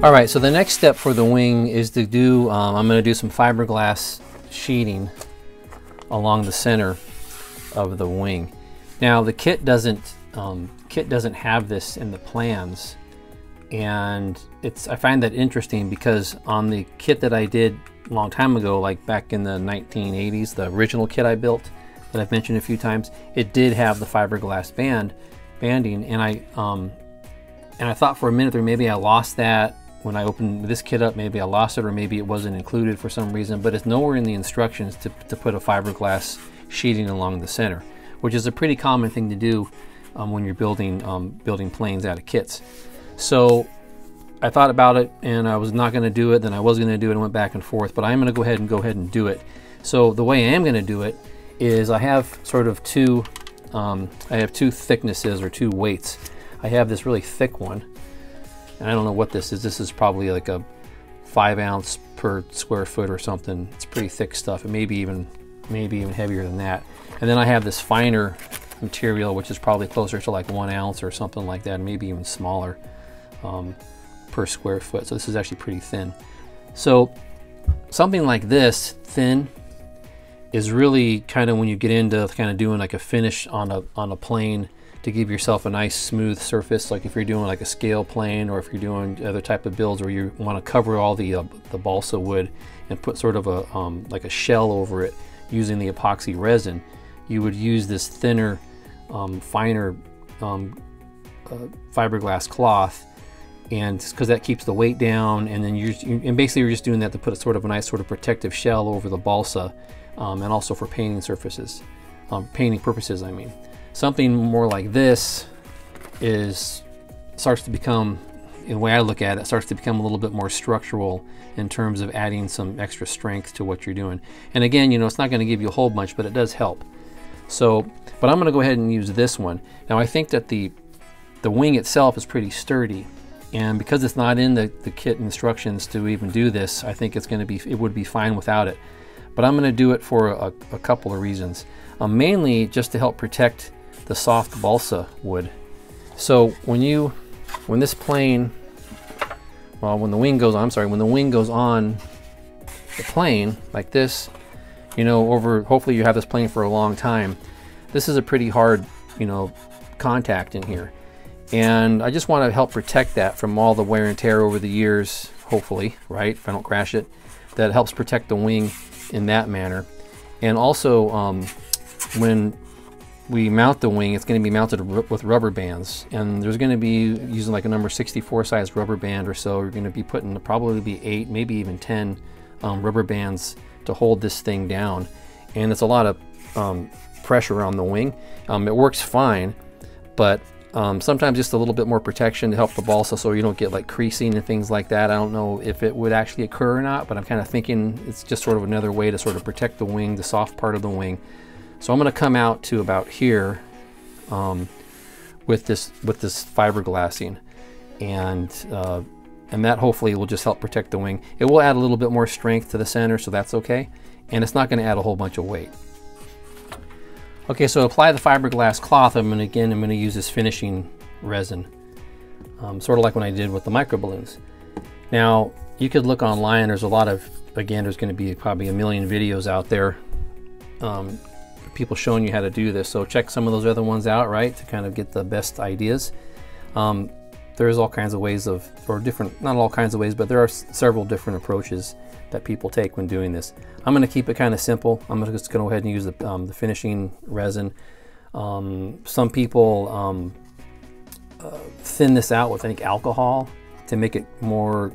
All right, so the next step for the wing is to do, I'm going to do some fiberglass sheeting along the center of the wing. Now the kit doesn't have this in the plans, and I find that interesting because on the kit that I did a long time ago, like back in the 1980s, the original kit I built that I've mentioned a few times, it did have the fiberglass banding, and I thought for a minute there maybe I lost that. When I opened this kit up, maybe I lost it, or maybe it wasn't included for some reason, but it's nowhere in the instructions to put a fiberglass sheeting along the center, which is a pretty common thing to do when you're building planes out of kits. So I thought about it, and I was not going to do it, then I was going to do it, and went back and forth, but I'm going to go ahead and do it. So the way I am going to do it is I have sort of two thicknesses, or two weights. I have this really thick one, and I don't know what this is. This is probably like a 5 ounce per square foot or something. It's pretty thick stuff. It may be even heavier than that. And then I have this finer material, which is probably closer to like 1 ounce or something like that, maybe even smaller per square foot. So this is actually pretty thin. So something like this thin is really kind of when you get into kind of doing like a finish on a plane, to give yourself a nice smooth surface, like if you're doing like a scale plane, or if you're doing other type of builds where you want to cover all the balsa wood and put sort of a like a shell over it using the epoxy resin, you would use this thinner, finer fiberglass cloth, and because that keeps the weight down, and then basically you're just doing that to put a sort of a nice sort of protective shell over the balsa, and also for painting surfaces, painting purposes, I mean. Something more like this starts to become, the way I look at it, starts to become a little bit more structural in terms of adding some extra strength to what you're doing. And again, you know, it's not going to give you a whole bunch, but it does help. So, but I'm going to go ahead and use this one. Now I think that the wing itself is pretty sturdy, and because it's not in the kit instructions to even do this, I think it would be fine without it. But I'm going to do it for a couple of reasons. Mainly just to help protect the soft balsa wood. So when this plane, well, when the wing goes on the plane like this, you know, hopefully you have this plane for a long time. This is a pretty hard, you know, contact in here, and I just want to help protect that from all the wear and tear over the years, hopefully, right? If I don't crash it, that helps protect the wing in that manner. And also when we mount the wing, it's going to be mounted with rubber bands, and there's going to be using like a number 64 size rubber band or so. You're going to be putting probably be 8, maybe even 10 rubber bands to hold this thing down, and it's a lot of pressure on the wing. It works fine, but sometimes just a little bit more protection to help the balsa so you don't get like creasing and things like that. I don't know if it would actually occur or not, but I'm kind of thinking it's just sort of another way to sort of protect the wing, the soft part of the wing. So I'm going to come out to about here with this fiberglassing, and that hopefully will just help protect the wing. It will add a little bit more strength to the center, so that's okay, and it's not going to add a whole bunch of weight. Okay, so apply the fiberglass cloth. I'm going to use this finishing resin, sort of like when I did with the micro balloons. Now you could look online. There's a lot of, again, there's going to be probably a million videos out there. People showing you how to do this, so check some of those other ones out, right, to kind of get the best ideas. There's all kinds of ways not all kinds of ways, but there are several different approaches that people take when doing this. I'm going to keep it kind of simple. I'm just going to go ahead and use the finishing resin. Some people thin this out with, I think, alcohol to make it more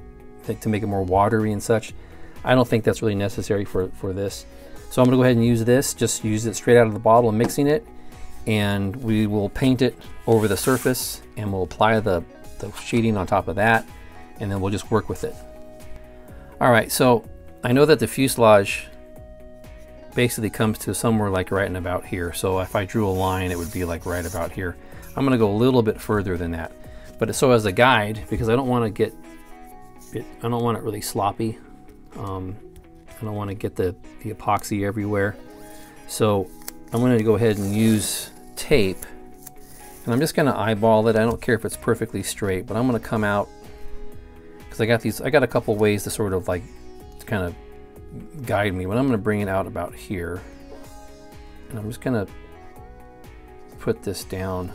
watery and such. I don't think that's really necessary for this. So I'm going to go ahead and use this, just use it straight out of the bottle and mixing it, and we will paint it over the surface, and we'll apply the sheeting on top of that, and then we'll just work with it. All right, so I know that the fuselage basically comes to somewhere like right in about here. So if I drew a line, it would be like right about here. I'm going to go a little bit further than that, but so as a guide, because I don't want it really sloppy. I don't want to get the epoxy everywhere. So I'm going to go ahead and use tape, and I'm just going to eyeball it. I don't care if it's perfectly straight, but I'm going to come out, because I got a couple ways to sort of like kind of guide me, but I'm going to bring it out about here, and I'm just going to put this down.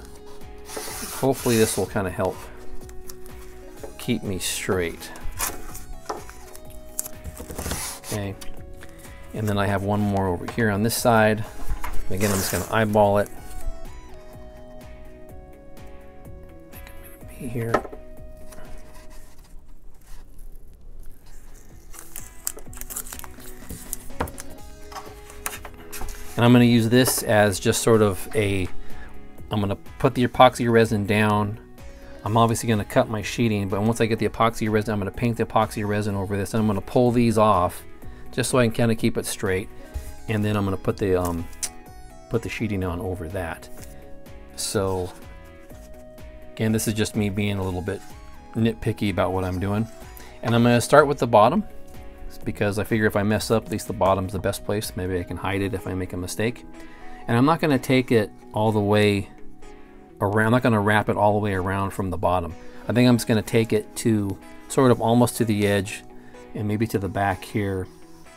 Hopefully this will kind of help keep me straight. Okay, and then I have one more over here on this side. Again, I'm just going to eyeball it. I think I'm going to be here. And I'm going to use this as just sort of I'm going to put the epoxy resin down. I'm obviously going to cut my sheeting, but once I get the epoxy resin, I'm going to paint the epoxy resin over this, and I'm going to pull these off just so I can kind of keep it straight. And then I'm going to put the sheeting on over that. So again, this is just me being a little bit nitpicky about what I'm doing. And I'm going to start with the bottom, because I figure if I mess up, at least the bottom's the best place. Maybe I can hide it if I make a mistake. And I'm not going to take it all the way around. I'm not going to wrap it all the way around from the bottom. I think I'm just going to take it to sort of almost to the edge and maybe to the back here.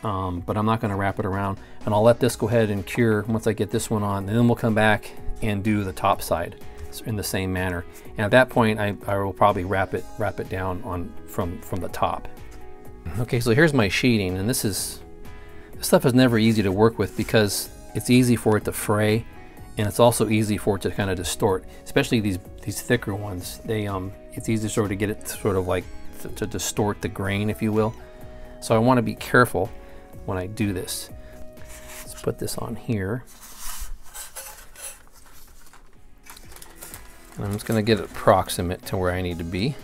But I'm not going to wrap it around, and I'll let this go ahead and cure once I get this one on, and then we'll come back and do the top side in the same manner. And at that point, I will probably wrap it down on from the top. Okay, so here's my sheeting, and this stuff is never easy to work with, because it's easy for it to fray, and it's also easy for it to kind of distort, especially these thicker ones. It's easy to sort of get it sort of like to distort the grain, if you will. So I want to be careful when I do this. Let's put this on here. And I'm just going to get it proximate to where I need to be.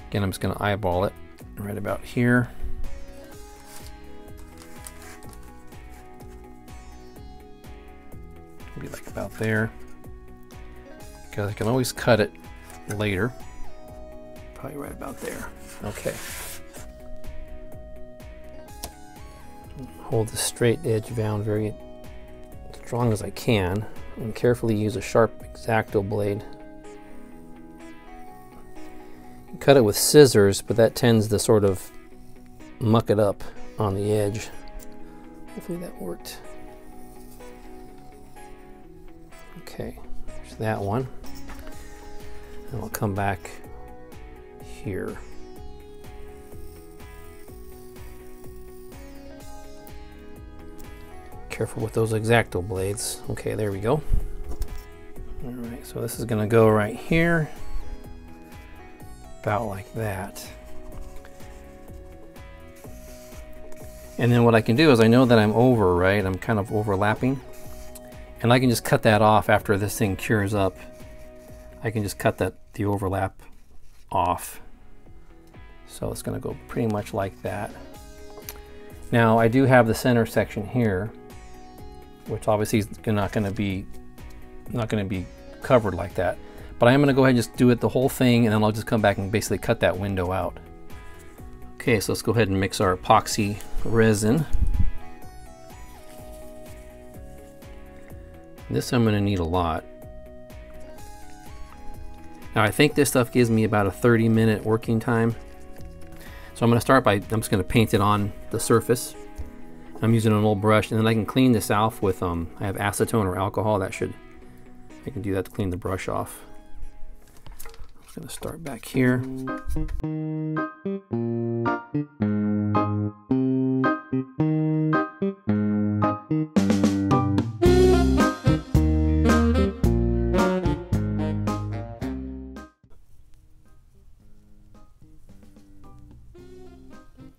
Again, I'm just going to eyeball it right about here. Maybe like about there. Because I can always cut it later. Probably right about there. Okay. Hold the straight edge down very strong as I can, and carefully use a sharp X-Acto blade. You cut it with scissors, but that tends to sort of muck it up on the edge. Hopefully that worked. Okay, there's that one. And I'll come back here. Careful with those X-Acto blades. Okay, there we go. All right, so this is going to go right here, about like that. And then what I can do is, I know that I'm over, right? I'm kind of overlapping, and I can just cut that off after this thing cures up. I can just cut the overlap off. So it's going to go pretty much like that. Now I do have the center section here, which obviously is not going to be covered like that. But I am going to go ahead and just do it the whole thing, and then I'll just come back and basically cut that window out. Okay, so let's go ahead and mix our epoxy resin. This I'm going to need a lot. Now I think this stuff gives me about a 30-minute working time. So I'm going to start by, I'm just going to paint it on the surface. I'm using an old brush, and then I can clean this off with, I have acetone or alcohol. I can do that to clean the brush off. I'm just going to start back here.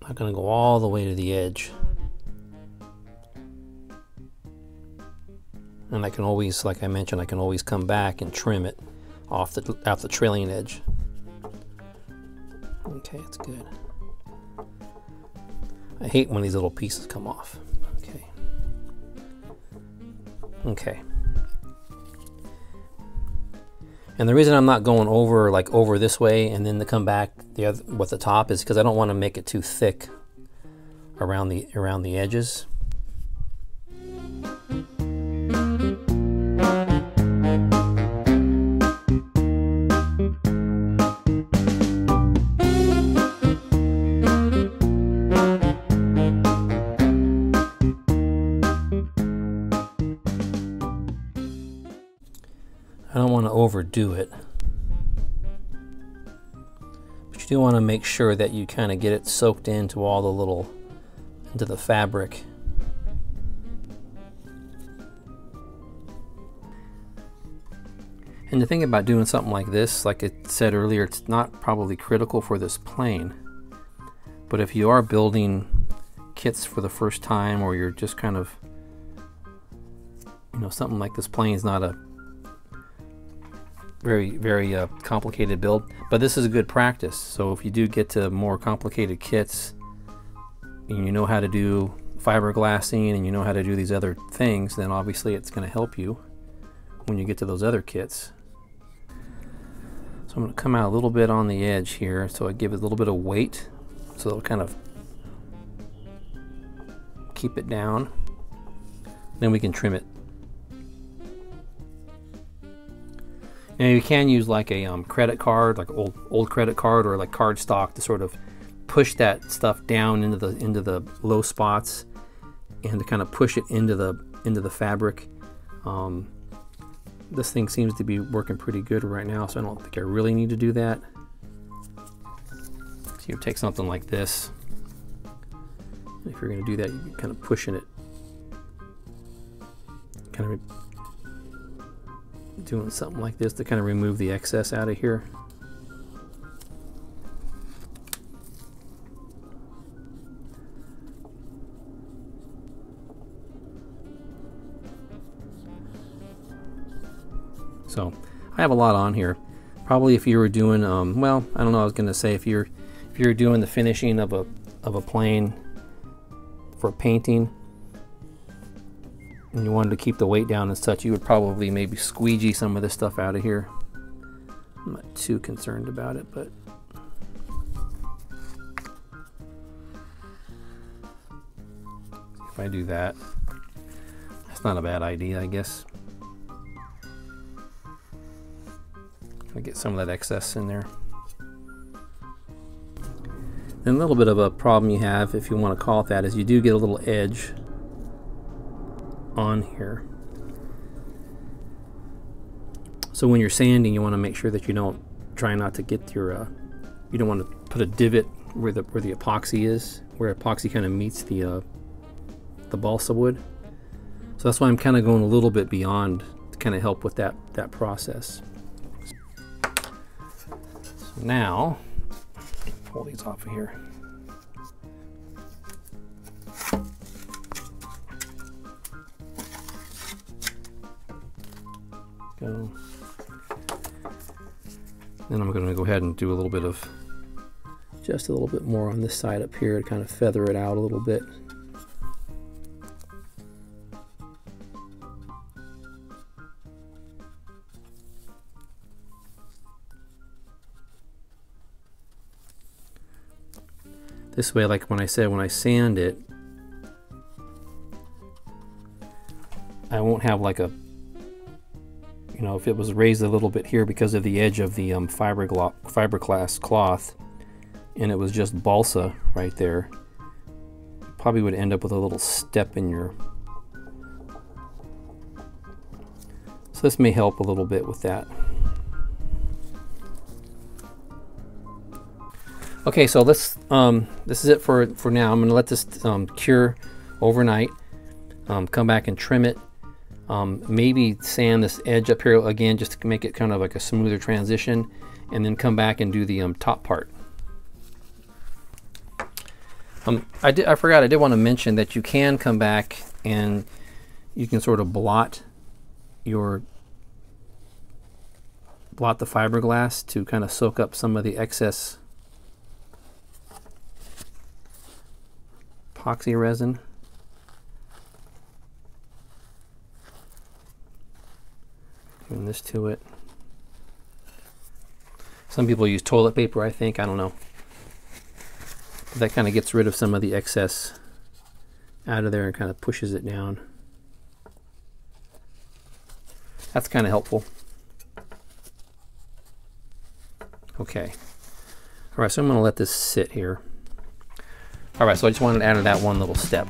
I'm going to go all the way to the edge. And I can always, like I mentioned, I can always come back and trim it off the trailing edge. Okay, it's good. I hate when these little pieces come off. Okay. Okay. And the reason I'm not going over like over this way and then to come back the other with the top is because I don't want to make it too thick around the edges. I don't want to overdo it, but you do want to make sure that you kind of get it soaked into all the little, into the fabric. And the thing about doing something like this, like I said earlier, it's not probably critical for this plane, but if you are building kits for the first time, or you're just kind of, you know, something like this plane is not a very complicated build, but this is a good practice. So if you do get to more complicated kits and you know how to do fiberglassing and you know how to do these other things, then obviously it's going to help you when you get to those other kits. So I'm going to come out a little bit on the edge here, so I give it a little bit of weight, so it'll kind of keep it down. Then we can trim it. Now you can use like a credit card, like old credit card, or like cardstock to sort of push that stuff down into the low spots and to kind of push it into the fabric. This thing seems to be working pretty good right now, so I don't think I really need to do that. So you take something like this. If you're going to do that, you're kind of pushing it, kind of doing something like this to kind of remove the excess out of here. So I have a lot on here. Probably if you were doing, well, I don't know, I was going to say if you're doing the finishing of a plane for painting, and you wanted to keep the weight down and such, you would probably maybe squeegee some of this stuff out of here. I'm not too concerned about it, but if I do that, that's not a bad idea, I guess. I get some of that excess in there. Then a little bit of a problem you have, if you want to call it that, is you do get a little edge on here. So when you're sanding, you want to make sure that you don't try not to get your you don't want to put a divot where the epoxy is, where epoxy kind of meets the balsa wood. So that's why I'm kind of going a little bit beyond to kind of help with that process. So now pull these off of here. Go. Then I'm going to go ahead and do a little bit of, just a little bit more on this side up here to kind of feather it out a little bit. This way, like when I said, when I sand it, I won't have like a, you know, if it was raised a little bit here because of the edge of the fiberglass cloth, and it was just balsa right there, probably would end up with a little step in your, so this may help a little bit with that. Okay, so let's this is it for now. I'm going to let this cure overnight, come back and trim it, maybe sand this edge up here again just to make it kind of like a smoother transition, and then come back and do the top part. I forgot, I did want to mention that you can come back and you can sort of blot the fiberglass to kind of soak up some of the excess epoxy resin. Doing this to it. Some people use toilet paper, I think. I don't know. But that kind of gets rid of some of the excess out of there and kind of pushes it down. That's kind of helpful. Okay. All right, so I'm going to let this sit here. All right, so I just wanted to add that one little step.